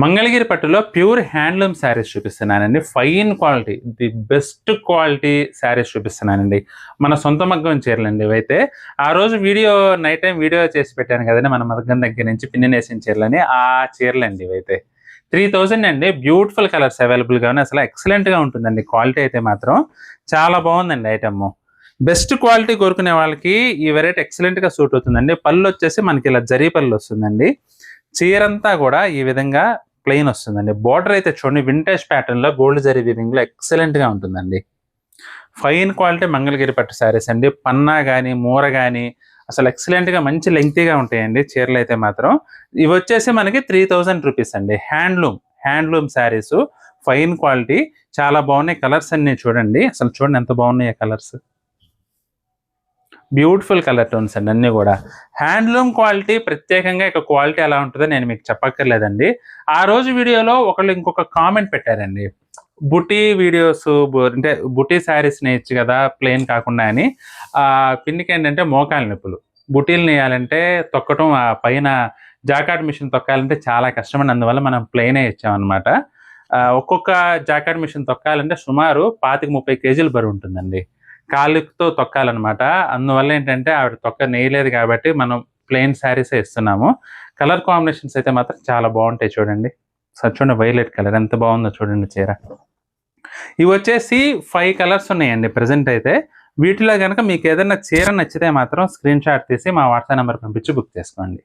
మంగళగిరి పట్టులో pure handloom saris చూపిస్తున్నానండి. Fine quality, the best quality saris చూపిస్తున్నానండి. మన సొంత మగ్గం చీరలండి ఇవైతే. ఆ రోజు నైట్ టైం వీడియో చేసి పెట్టాను కదండి, మన మగ్గం దగ్గర నుంచి పిన్ని నేసిన చీరలని. ఆ చీరలండి ఇవైతే. 3000 అండి. బ్యూటిఫుల్ కలర్స్ అవైలబుల్గా ఉన్నాయి. అసలు ఎక్సలెంట్గా ఉంటుందండి. క్వాలిటీ అయితే మాత్రం చాలా బాగుందండి ఐటమ్. బెస్ట్ క్వాలిటీ కోరుకునే వాళ్ళకి ఈ వెరైటీ ఎక్సలెంట్గా సూట్ అవుతుందండి. పళ్ళు వచ్చేసి మనకి ఇలా జరీ పళ్ళు వస్తుందండి. చీరంతా కూడా ఈ విధంగా ప్లెయిన్ వస్తుందండి. బోర్డర్ అయితే చూడండి, వింటేజ్ ప్యాటర్న్ లో గోల్డ్ జరీ వీవింగ్ లో ఎక్సలెంట్ గా ఉంటుందండి. ఫైన్ క్వాలిటీ మంగళగిరి పట్టు శారీస్ అండి. పన్నా కానీ మూర కానీ అసలు ఎక్సలెంట్ గా మంచి లెంగ్తీగా ఉంటాయండి చీరలు అయితే మాత్రం. ఇవి వచ్చేసి మనకి 3000 రూపీస్ అండి. హ్యాండ్లూమ్ శారీస్, ఫైన్ క్వాలిటీ, చాలా బాగున్నాయి. కలర్స్ అన్ని చూడండి, అసలు చూడండి ఎంత బాగున్నాయి కలర్స్. బ్యూటిఫుల్ కలర్ టోన్స్ అండి అన్నీ కూడా. హ్యాండ్లూమ్ క్వాలిటీ ప్రత్యేకంగా ఇక క్వాలిటీ ఎలా ఉంటుందో నేను మీకు చెప్పక్కర్లేదండి. ఆ రోజు వీడియోలో ఒకళ్ళు ఇంకొక కామెంట్ పెట్టారండి, బుటీ వీడియోస్ అంటే బుటీ శారీస్ నేయచ్చు కదా ప్లెయిన్ కాకుండా అని. పిన్నికి ఏంటంటే మోకాలు నొప్పులు, బుటీలు నేయాలంటే తొక్కటం, ఆ పైన జాకాట్ మిషన్ తొక్కాలంటే చాలా కష్టమని, అందువల్ల మనం ప్లెయిన్ ఇచ్చామన్నమాట. ఒక్కొక్క జాకాట్ మిషన్ తొక్కాలంటే సుమారు 25-30 కేజీలు బరువు ఉంటుందండి. కాళ్ళతో తొక్కాలన్నమాట. అందువల్ల ఏంటంటే ఆవిడ తొక్క నేయలేదు కాబట్టి మనం ప్లెయిన్ శారీసే ఇస్తున్నాము. కలర్ కాంబినేషన్స్ అయితే మాత్రం చాలా బాగుంటాయి చూడండి. చూడండి వైలెట్ కలర్ ఎంత బాగుందో చూడండి చీర. ఇవి వచ్చేసి 5 కలర్స్ ఉన్నాయండి ప్రజెంట్ అయితే. వీటిలో కనుక మీకు ఏదైనా చీర నచ్చితే మాత్రం స్క్రీన్ షాట్ తీసి మా వాట్సాప్ నెంబర్ పంపించి బుక్ చేసుకోండి.